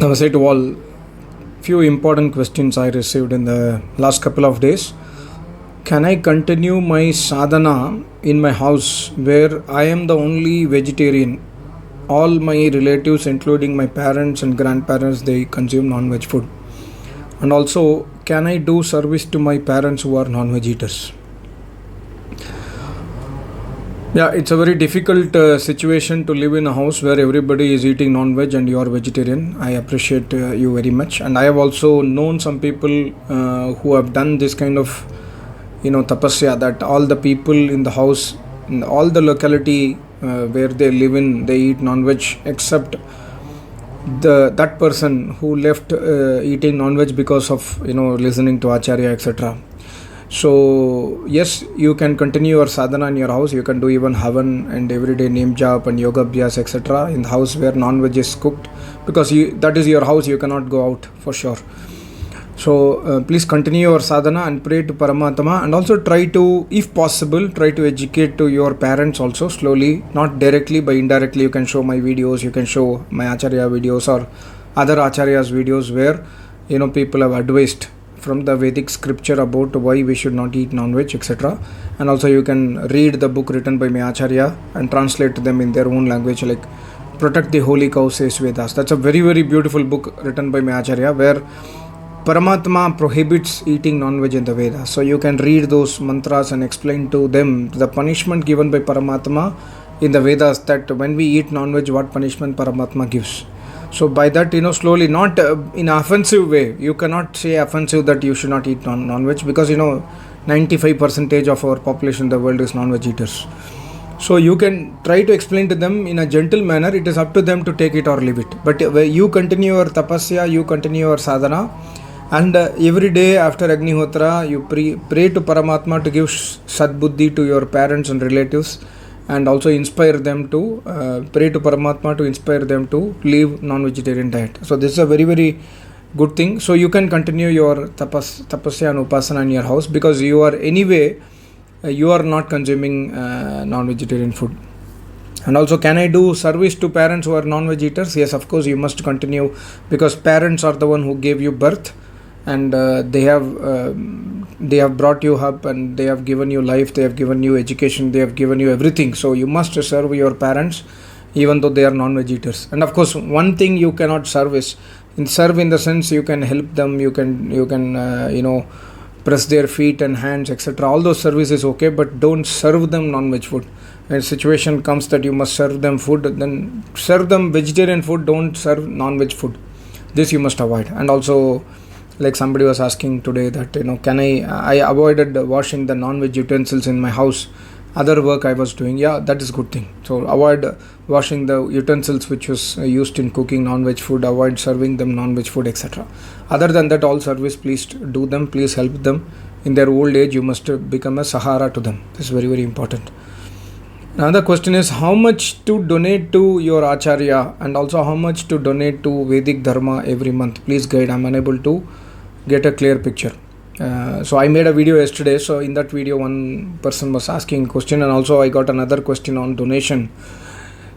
Namaste to all. Few important questions I received in the last couple of days. Can I continue my sadhana in my house where I am the only vegetarian? All my relatives, including my parents and grandparents, they consume non-veg food. And also, can I do service to my parents who are non-veg eaters? Yeah, it's a very difficult situation to live in a house where everybody is eating non-veg and you are vegetarian. I appreciate you very much, and I have also known some people who have done this kind of, tapasya, that all the people in the house, in all the locality where they live in, they eat non-veg except that person who left eating non-veg because of listening to Acharya, etc. So yes, you can continue your sadhana in your house. You can do even havan and everyday name jap and yoga abhyas, etc. in the house where non-veg is cooked, because that is your house. You cannot go out for sure. So please continue your sadhana and pray to Paramatma, and also try to, if possible, try to educate to your parents also slowly, not directly, but indirectly. You can show my videos, you can show my Acharya videos or other Acharyas videos where people have advised from the Vedic scripture about why we should not eat non-veg, etc. And also you can read the book written by my Acharya and translate them in their own language, like Protect the Holy Cow, says Vedas. That's a very, very beautiful book written by my Acharya, where Paramatma prohibits eating non-veg in the Vedas. So you can read those mantras and explain to them the punishment given by Paramatma in the Vedas, that when we eat non-veg, what punishment Paramatma gives. So by that, slowly, not in an offensive way. You cannot say offensive that you should not eat non-veg, because 95% of our population in the world is non-veg eaters. So you can try to explain to them in a gentle manner. It is up to them to take it or leave it. But you continue your tapasya, you continue your sadhana, and every day after Agnihotra, you pray to Paramatma to give sadbuddhi to your parents and relatives, and also inspire them to pray to Paramatma to inspire them to live non-vegetarian diet. So this is a very, very good thing. So you can continue your tapasya and upasana in your house, because you are anyway, you are not consuming non-vegetarian food. And also, can I do service to parents who are non-veg eaters? Yes, of course, you must continue, because parents are the one who gave you birth, and they have brought you up, and they have given you life, they have given you education, they have given you everything. So you must serve your parents even though they are non-veg eaters. And of course, one thing you cannot serve is serve in the sense you can help them, you can press their feet and hands, etc. All those services okay, but don't serve them non-veg food. When a situation comes that you must serve them food, then serve them vegetarian food, don't serve non-veg food. This you must avoid. And also, like somebody was asking today that can I avoided washing the non-veg utensils in my house, other work I was doing. Yeah, that is good thing. So avoid washing the utensils which was used in cooking non-veg food, avoid serving them non-veg food, etc. Other than that, all service, please do them, please help them. In their old age, you must become a sahara to them. This is very, very important. Another question is how much to donate to your Acharya, and also how much to donate to Vedic Dharma every month. Please guide. I'm unable to get a clear picture. So I made a video yesterday. So in that video, one person was asking a question, and also I got another question on donation.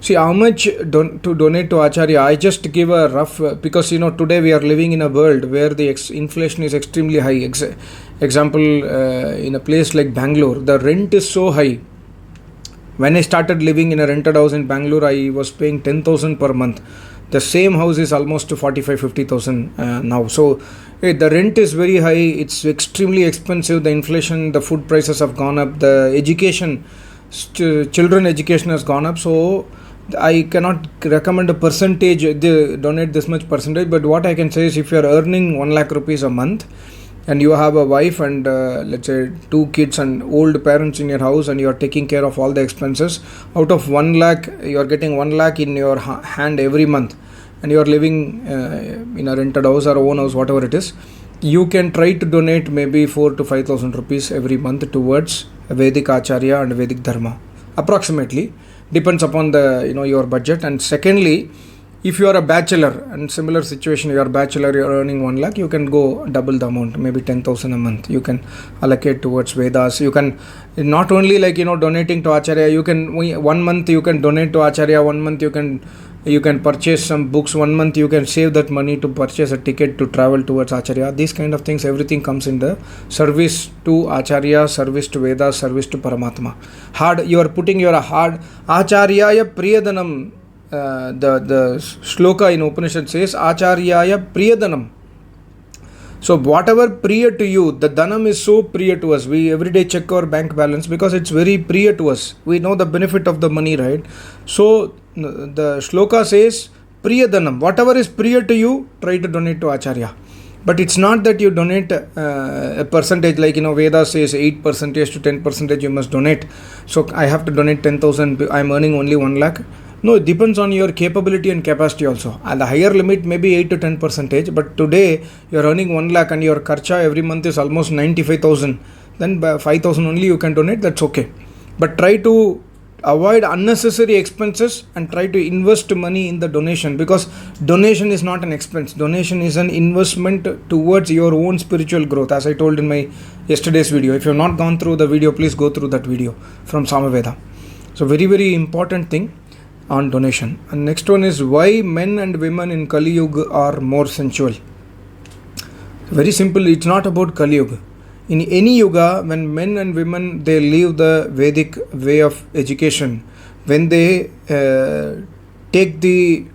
See, how much to donate to Acharya? I just give a rough, because today we are living in a world where the inflation is extremely high. Example, in a place like Bangalore, the rent is so high. When I started living in a rented house in Bangalore, I was paying 10,000 per month. The same house is almost 45,000-50,000 now. So the rent is very high. It's extremely expensive. The inflation, the food prices have gone up. The education, children education has gone up. So I cannot recommend a percentage, they donate this much percentage. But what I can say is, if you are earning 1 lakh rupees a month, and you have a wife and let's say 2 kids and old parents in your house, and you are taking care of all the expenses, out of 1 lakh, you are getting 1 lakh in your hand every month, and you are living in a rented house or own house, whatever it is, you can try to donate maybe 4,000 to 5,000 rupees every month towards Vedic Acharya and Vedic Dharma. Approximately, depends upon the your budget. And secondly, if you are a bachelor, and similar situation, you are a bachelor, you are earning 1 lakh, you can go double the amount, maybe 10,000 a month. You can allocate towards Vedas. You can not only donating to Acharya, you can 1 month you can donate to Acharya, 1 month you can You can purchase some books. 1 month you can save that money to purchase a ticket to travel towards Acharya. These kind of things, everything comes in the service to Acharya, service to Vedas, service to Paramatma. Hard, you are putting your hard Acharyaya Priyadanam. The shloka in Upanishad says Acharyaya Priyadanam. So whatever priya to you, the dhanam is so priya to us. We every day check our bank balance because it's very priya to us. We know the benefit of the money, right? So the shloka says priya dhanam. Whatever is priya to you, try to donate to Acharya. But it's not that you donate a percentage, like Veda says 8% to 10% you must donate. So I have to donate 10,000. I'm earning only 1 lakh. No, it depends on your capability and capacity also. And the higher limit may be 8 to 10%. But today you are earning 1 lakh and your kharcha every month is almost 95,000. Then by 5,000 only you can donate. That's okay. But try to avoid unnecessary expenses and try to invest money in the donation, because donation is not an expense. Donation is an investment towards your own spiritual growth, as I told in my yesterday's video. If you have not gone through the video, please go through that video from Samaveda. So very, very important thing on donation. And next one is why men and women in Kaliyuga are more sensual. Very simple. It's not about Kaliyuga. In any yuga, when men and women they leave the Vedic way of education, when they take the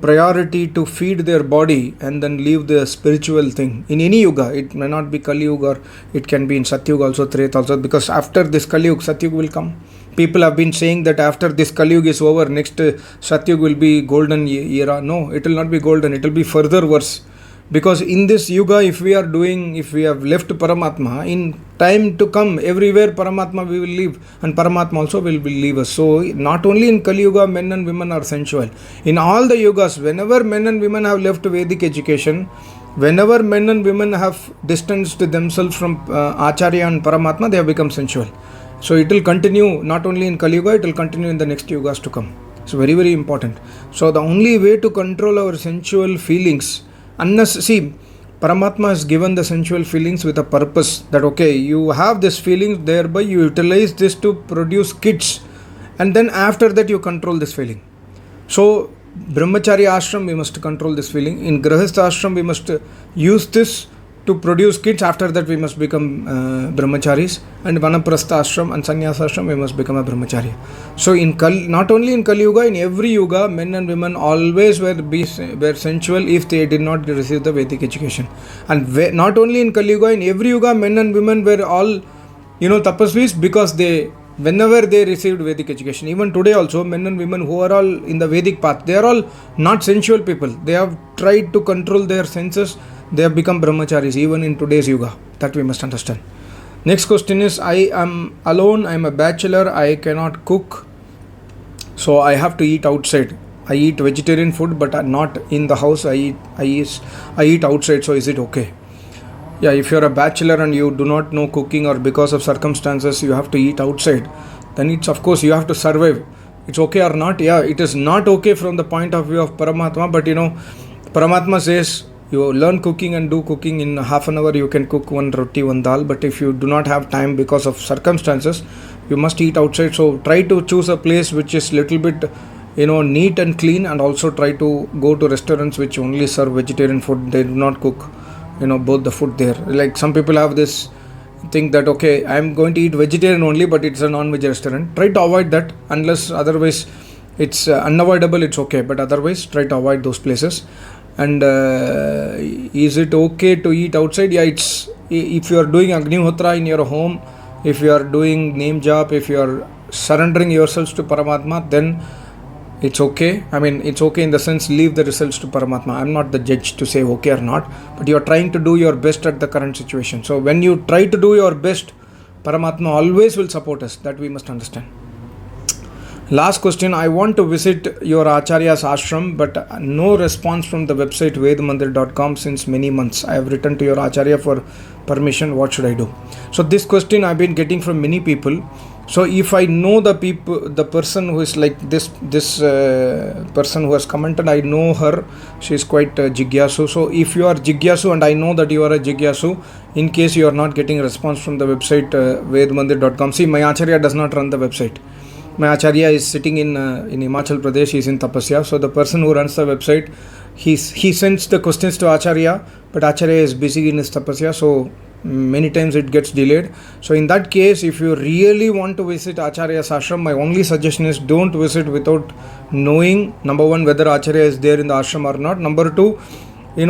priority to feed their body and then leave the spiritual thing. In any yuga, it may not be Kali Yuga, or it can be in Satyuga also, Treta also, because after this Kali Yuga, Satyuga will come. People have been saying that after this Kali Yuga is over, next Satyuga will be golden era. No, it will not be golden, it will be further worse. Because in this yuga, if we have left Paramatma, in time to come, everywhere Paramatma we will leave, and Paramatma also will leave us. So not only in Kali Yuga, men and women are sensual. In all the yugas, whenever men and women have left Vedic education, whenever men and women have distanced themselves from Acharya and Paramatma, they have become sensual. So it will continue not only in Kali Yuga, it will continue in the next yugas to come. So very, very important. So the only way to control our sensual feelings, see, Paramatma has given the sensual feelings with a purpose, that okay, you have this feeling, thereby you utilize this to produce kids, and then after that you control this feeling. So Brahmacharya ashram, we must control this feeling. In Grahastha ashram, we must use this to produce kids. After that we must become brahmacharis, and Vanaprastha ashram and Sannyasa ashram we must become a brahmachari. So not only in Kali Yuga, in every yuga, men and women always were sensual if they did not receive the Vedic education. And not only in Kali Yuga, in every yuga, men and women were all tapasvis, because whenever they received Vedic education. Even today also, men and women who are all in the Vedic path, they are all not sensual people. They have tried to control their senses. They have become brahmacharis even in today's yuga. That we must understand. Next question is, I am alone, I am a bachelor, I cannot cook, so I have to eat outside. I eat vegetarian food, but not in the house. I eat outside, so is it okay? Yeah, if you are a bachelor and you do not know cooking, or because of circumstances you have to eat outside, then it's, of course, you have to survive. It's okay or not? Yeah, it is not okay from the point of view of Paramatma, but Paramatma says, you learn cooking and do cooking. In half an hour you can cook 1 roti, 1 dal, but if you do not have time because of circumstances, you must eat outside. So try to choose a place which is little bit neat and clean, and also try to go to restaurants which only serve vegetarian food. They do not cook both the food there. Like some people have this thing that okay, I am going to eat vegetarian only, but it's a non-veg restaurant. Try to avoid that, unless otherwise it's unavoidable, it's okay, but otherwise try to avoid those places. And is it okay to eat outside? Yeah, it's, if you are doing Agnihotra in your home, if you are doing name jap, if you are surrendering yourselves to Paramatma, then it's okay. I mean, it's okay in the sense, leave the results to Paramatma. I'm not the judge to say okay or not, but you are trying to do your best at the current situation. So when you try to do your best, Paramatma always will support us. That we must understand. Last question, I want to visit your Acharya's ashram, but no response from the website vedmandir.com since many months. I have written to your Acharya for permission. What should I do? So this question I've been getting from many people. So if I know the person who is like this person who has commented, I know her, she is quite jigyasu. So if you are jigyasu and I know that you are a jigyasu, in case you are not getting response from the website vedmandir.com, see, my Acharya does not run the website. my Acharya is sitting in Himachal Pradesh. He's in Tapasya. So the person who runs the website, he sends the questions to Acharya, but Acharya is busy in his Tapasya. So many times it gets delayed. So in that case, if you really want to visit Acharya's ashram, my only suggestion is don't visit without knowing, number one, whether Acharya is there in the ashram or not. Number two,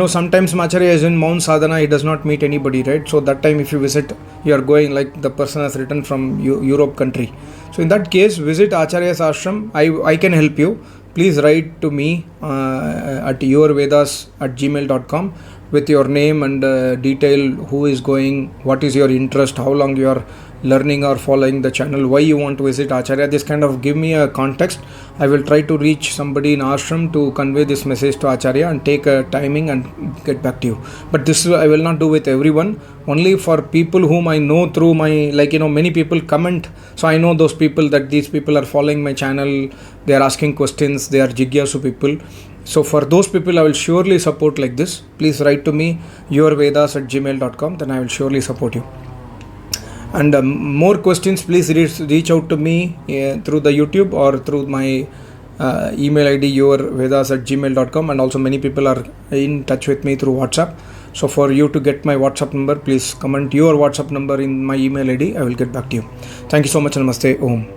sometimes Acharya is in Mount Sadhana, he does not meet anybody, right? So that time if you visit, you are going like the person has written from Europe country. So in that case, visit Acharya's ashram. I can help you. Please write to me at yourvedas@gmail.com with your name and detail, who is going, what is your interest, how long you are learning or following the channel, why you want to visit Acharya. This kind of give me a context. I will try to reach somebody in ashram to convey this message to Acharya and take a timing and get back to you. But this I will not do with everyone, only for people whom I know through my, many people comment, so I know those people, that these people are following my channel, they are asking questions, they are jigyasu people. So for those people I will surely support like this. Please write to me yourvedas@gmail.com, then I will surely support you. And more questions, please reach out to me through the YouTube or through my email ID yourvedas@gmail.com, and also many people are in touch with me through WhatsApp. So for you to get my WhatsApp number, please comment your WhatsApp number in my email ID. I will get back to you. Thank you so much. Namaste. Om.